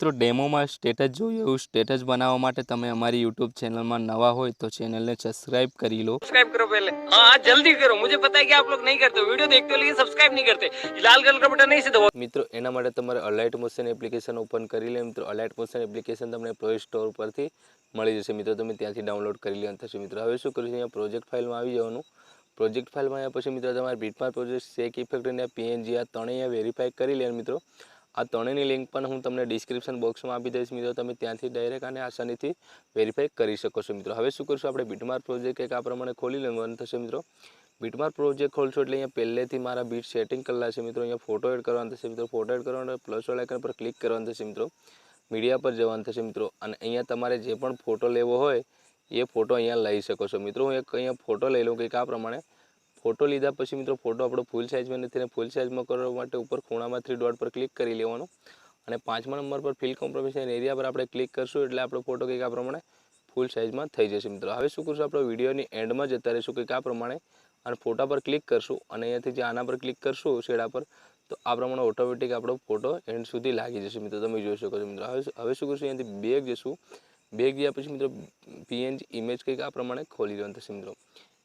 મિત્રો ડેમોમાં સ્ટેટસ જોયું એવું સ્ટેટસ બનાવવા માટે તમે અમારી YouTube ચેનલમાં નવા હોય તો ચેનલને સબસ્ક્રાઇબ કરી लो। सब्सक्राइब करो पहले, हाँ जल्दी करो, मुझे पता है कि आप लोग नहीं करते, वीडियो देखते हो लेकिन सब्सक्राइब नहीं करते, लाल कलर का बटन नहीं से दबाओ। મિત્રો એના માટે તમારે અલાઇટ મોશન એપ્લિકેશન ઓપન કરી લે। મિત્રો અલાઇટ મોશન એપ્લિકેશન તમને પ્લે સ્ટોર પરથી મળી જશે। મિત્રો તમે ત્યાંથી ડાઉનલોડ કરી લેવાનું થશે। મિત્રો હવે શું કરીશું, અહીંયા પ્રોજેક્ટ ફાઇલમાં આવી જવાનું। પ્રોજેક્ટ ફાઇલમાં આવ્યા પછી મિત્રો તમારે બીટમાર્ક પ્રોજેક્ટ, શેક ઇફેક્ટ અને પીએનજી આ ત્રણેય વેરીફાઈ કરી લે। મિત્રો આ ત્રણેયની લિંક પણ હું તમને ડિસ્ક્રિપ્શન બોક્સમાં આપી દઈશ। મિત્રો તમે ત્યાંથી ડાયરેક્ટ આને આસાનીથી વેરીફાઈ કરી શકો છો। મિત્રો હવે શું કરશું, આપણે બીટમાર્ક પ્રોજેક્ટ એક આ પ્રમાણે ખોલી લેવાનું થશે। મિત્રો બીટમાર્ક પ્રોજેક્ટ ખોલશો એટલે અહીંયા પહેલેથી મારા બીટ સેટિંગ કરેલા છે। મિત્રો અહીંયા ફોટો એડ કરવાનું થશે। મિત્રો ફોટો એડ કરવાનો પ્લસ વાળા આઇકન પર ક્લિક કરવાનું થશે। મિત્રો મીડિયા પર જવાનું થશે। મિત્રો અને અહીંયા તમારે જે પણ ફોટો લેવો હોય એ ફોટો અહીંયા લઈ શકો છો। મિત્રો હું એક અહીંયા ફોટો લઈ લઉં કંઈક આ પ્રમાણે। ફોટો લીધા પછી મિત્રો ફોટો આપણો ફૂલ સાઇઝમાં નથી, ફૂલ સાઇઝમાં કરવા માટે ઉપર ખૂણામાં 3 ડોટ પર ક્લિક કરી લેવાનું અને 5મા નંબર પર ફિલ કોમ્પ્રોમિશન એરિયા પર આપણે ક્લિક કરશું એટલે આપણો ફોટો કંઈક આ પ્રમાણે ફૂલ સાઇઝમાં થઈ જશે। મિત્રો હવે શું કરશું, આપણે વિડીયોની એન્ડમાં જતા રહીશું કંઈક આ પ્રમાણે અને ફોટા પર ક્લિક કરશું અને અહીંયાથી જે આના પર ક્લિક કરશું શેડા પર તો આ પ્રમાણે ઓટોમેટિક આપણો ફોટો એન્ડ સુધી લાગી જશે। મિત્રો તમે જોઈ શકો છો। મિત્રો હવે શું કરશું, અહીંયાથી બેગ જશું। બેગ ગયા પછી મિત્રો પીએનજી ઇમેજ કંઈક આ પ્રમાણે ખોલી લેવાનું થશે। મિત્રો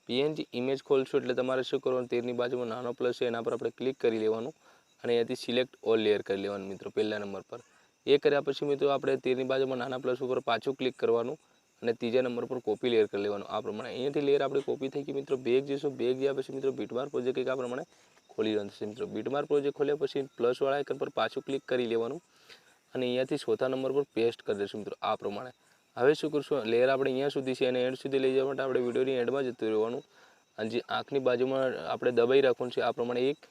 પીએનજી ઇમેજ ખોલશું એટલે તમારે શું કરવાનું, તીરની બાજુમાં નાનો પ્લસ છે એના પર આપણે ક્લિક કરી લેવાનું અને અહીંયાથી સિલેક્ટ ઓલ લેયર કરી લેવાનું। મિત્રો પહેલા નંબર પર એ કર્યા પછી મિત્રો આપણે તીરની બાજુમાં નાના પ્લસ ઉપર પાછું ક્લિક કરવાનું અને ત્રીજા નંબર પર કોપી લેયર કરી લેવાનું। આ પ્રમાણે અહીંયાથી લેયર આપણી કોપી થઈ ગઈ। મિત્રો બેગ જઈશું, બેગ ગયા પછી મિત્રો બીટમાર્ક પ્રોજેક્ટ કંઈક આ પ્રમાણે ખોલી લેવાનું થશે। મિત્રો બીટમાર્ક પ્રોજેક્ટ ખોલ્યા પછી પ્લસ વાળા આઇકન પર પાછું ક્લિક કરી લેવાનું અને અહીંયાથી ચોથા નંબર પર પેસ્ટ કરી દઈશું। મિત્રો આ પ્રમાણે હવે શું કરશું, લેયર આપણે અહીંયા સુધી છે અને એન્ડ સુધી લઈ જવા માટે આપણે વિડીયોની એન્ડમાં જતું રહેવાનું અને જે આંખની બાજુમાં આપણે દબાઈ રાખવાનું છે આ પ્રમાણે 1,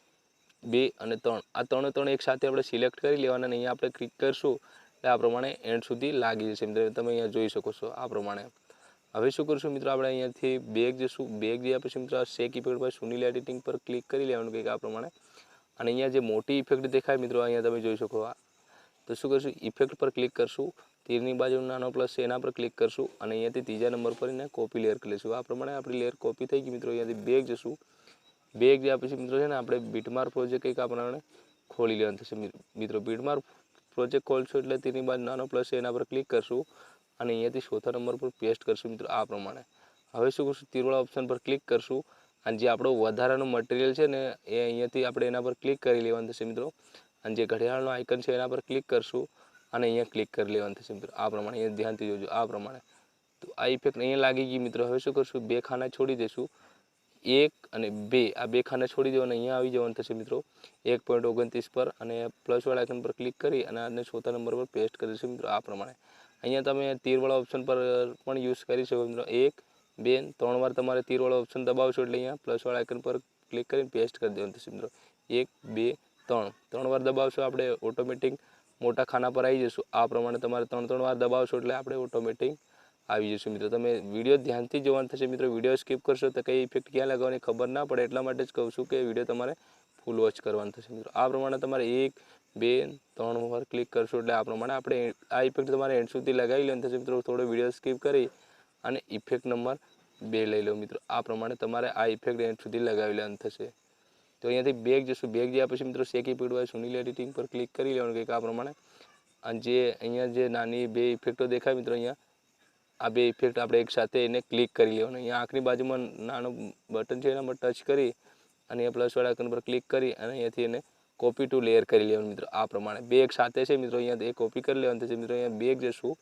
2 અને 3 આ ત્રણે એક સાથે આપણે સિલેક્ટ કરી લેવાના અને અહીંયા આપણે ક્લિક કરશું એટલે આ પ્રમાણે એન્ડ સુધી લાગી જશે। મિત્રો તમે અહીંયા જોઈ શકો છો આ પ્રમાણે। હવે શું કરશું મિત્રો, આપણે અહીંયાથી બેગ જશું, બેગ ગયા પછી મિત્રો શેક ઇફેક્ટ પર સુનિલ એડિટિંગ પર ક્લિક કરી લેવાનું કંઈક આ પ્રમાણે અને અહીંયા જે મોટી ઇફેક્ટ દેખાય મિત્રો અહીંયા તમે જોઈ શકો। તો શું કરશું, ઇફેક્ટ પર ક્લિક કરશું, તીરની બાજુ નાનો પ્લસ છે એના પર ક્લિક કરશું અને અહીંયાથી ત્રીજા નંબર પર એને કોપી લેયર કરી લઈશું। આ પ્રમાણે આપણી લેયર કોપી થઈ ગઈ। મિત્રો અહીંયાથી બેગ જશું, બેગ ગયા પછી મિત્રો છે ને આપણે બીટમાર્ક પ્રોજેક્ટ કંઈક આ પ્રમાણે ખોલી લેવાનું થશે। મિત્રો બીટમાર્ક પ્રોજેક્ટ ખોલશો એટલે તેની બાજુ નાનો પ્લસ છે એના પર ક્લિક કરશું અને અહીંયાથી ચોથા નંબર પર પેસ્ટ કરશું। મિત્રો આ પ્રમાણે હવે શું કરશું, તીરવાળા ઓપ્શન પર ક્લિક કરશું અને જે આપણો વધારાનું મટીરિયલ છે ને એ અહીંયાથી આપણે એના પર ક્લિક કરી લેવાનું થશે। મિત્રો અને જે ઘડિયાળનો આઇકન છે એના પર ક્લિક કરશું અને અહીંયા ક્લિક કરી લેવાનું થશે। મિત્રો આ પ્રમાણે અહીંયા ધ્યાનથી જોજો આ પ્રમાણે। તો આ ઇફેક્ટ અહીંયા લાગી ગઈ। મિત્રો હવે શું કરશું, 2 ખાના છોડી દઈશું, 1 અને 2 આ 2 ખાના છોડી દેવાના, અહીંયા આવી જવાનું થશે। મિત્રો 1.29 પર અને પ્લસ વાળા આઇકન પર ક્લિક કરી અને આને ચોથા નંબર પર પેસ્ટ કરી દઈશું। મિત્રો આ પ્રમાણે અહીંયા તમે તીરવાળા ઓપ્શન પર પણ યુઝ કરી શકો। મિત્રો 1, 2, 3 વાર તમારે તીરવાળો ઓપ્શન દબાવશો એટલે અહીંયા પ્લસ વાળા આઇકન પર ક્લિક કરીને પેસ્ટ કરી દેવાનું થશે। મિત્રો 1, 2, 3 વાર દબાવશો આપણે ઓટોમેટિક મોટા ખાના પર આવી જશું। આ પ્રમાણે તમારે 3 વાર દબાવશો એટલે આપણે ઓટોમેટિક આવી જશું। મિત્રો તમે વિડીયો ધ્યાનથી જોવાનું થશે। મિત્રો વિડીયો સ્કીપ કરશો તો કઈ ઇફેક્ટ ક્યાં લગાવવાની ખબર ના પડે, એટલા માટે જ કહું છું કે વિડીયો તમારે ફૂલ વોચ કરવાનું થશે। મિત્રો આ પ્રમાણે તમારે 1, 2, 3 વાર ક્લિક કરશો એટલે આ પ્રમાણે આપણે આ ઇફેક્ટ તમારે એન્ડ સુધી લગાવી લેવાનું થશે। મિત્રો થોડો વિડીયો સ્કીપ કરી અને ઇફેક્ટ નંબર 2 લઈ લો। મિત્રો આ પ્રમાણે તમારે આ ઇફેક્ટ એન્ડ સુધી લગાવી લેવાનું થશે। તો અહીંયાથી બેગ જશું, બેગ ગયા પછી મિત્રો શેક ઇફેક્ટ બાય સુનિલ એડિટિંગ પર ક્લિક કરી લેવાનું કંઈક આ પ્રમાણે અને જે અહીંયા જે નાની 2 ઇફેક્ટો દેખાય મિત્રો અહીંયા આ 2 ઇફેક્ટ આપણે એક સાથે એને ક્લિક કરી લેવાનું। અહીંયા આંખની બાજુમાં નાનો બટન છે એના પર ટચ કરી અને અહીંયા પ્લસ વાળા આઇકન પર ક્લિક કરી અને અહીંયાથી એને કોપી ટુ લેયર કરી લેવાનું। મિત્રો આ પ્રમાણે 2 એક સાથે છે મિત્રો અહીંયા એ કોપી કરી લેવાનું થશે। મિત્રો અહીંયા બેગ જશું,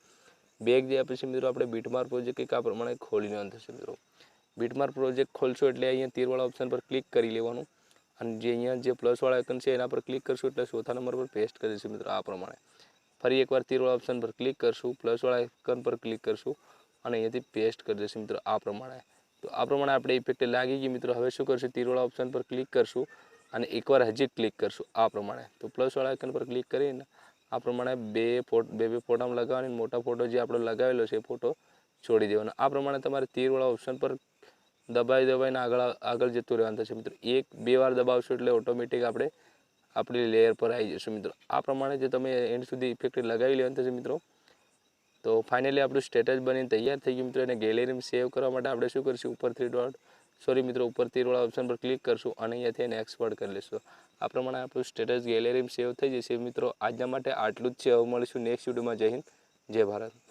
બેગ ગયા પછી મિત્રો આપણે બીટમાર્ક પ્રોજેક્ટ કંઈક આ પ્રમાણે ખોલી લેવાનું થશે। મિત્રો બીટમાર્ક પ્રોજેક્ટ ખોલશો એટલે અહીંયા તીરવાળા ઓપ્શન પર ક્લિક કરી લેવાનું અને જે અહીંયા જે પ્લસ વાળા આઇકન છે એના પર ક્લિક કરશું એટલે ચોથા નંબર પર પેસ્ટ કરી દઈશું। મિત્રો આ પ્રમાણે ફરી એકવાર તીરવાળા ઓપ્શન પર ક્લિક કરશું, પ્લસ વાળા આઇકન પર ક્લિક કરશું અને અહીંયાથી પેસ્ટ કરી દઈશું। મિત્રો આ પ્રમાણે તો આ પ્રમાણે આપણે ઇફેક્ટ લાગી ગઈ। મિત્રો હવે શું કરશું, તીરવાળા ઓપ્શન પર ક્લિક કરશું અને એકવાર હજી ક્લિક કરશું આ પ્રમાણે। તો પ્લસ વાળા આઇકન પર ક્લિક કરીને આ પ્રમાણે બે ફોટામાં લગાવવાની, મોટા ફોટો જે આપણો લગાવેલો છે એ ફોટો છોડી દેવાનો। આ પ્રમાણે તમારે તીરવાળા ઓપ્શન પર દબાઈને આગળ જતું રહેવાનું થશે। મિત્રો 1, 2 વાર દબાવશો એટલે ઓટોમેટિક આપણે આપણી લેયર પર આવી જશું। મિત્રો આ પ્રમાણે જે તમે એન્ડ સુધી ઇફેક્ટ લગાવી લેવાનું થશે। મિત્રો તો ફાઇનલી આપણું સ્ટેટસ બનીને તૈયાર થઈ ગયું। મિત્રો એને ગેલેરીમાં સેવ કરવા માટે આપણે શું કરીશું, ઉપર 3 ડોટ સોરી મિત્રો, ઉપર તીરવાળા ઓપ્શન પર ક્લિક કરશું અને અહીંયાથી એને એક્સપોર્ટ કરી લઈશું. આ પ્રમાણે આપણું સ્ટેટસ ગેલેરીમાં સેવ થઈ જશે. મિત્રો આજના માટે આટલું જ છે. હવે મળીશું નેક્સ્ટ વિડીયોમાં. જય હિન્દ, જય ભારત.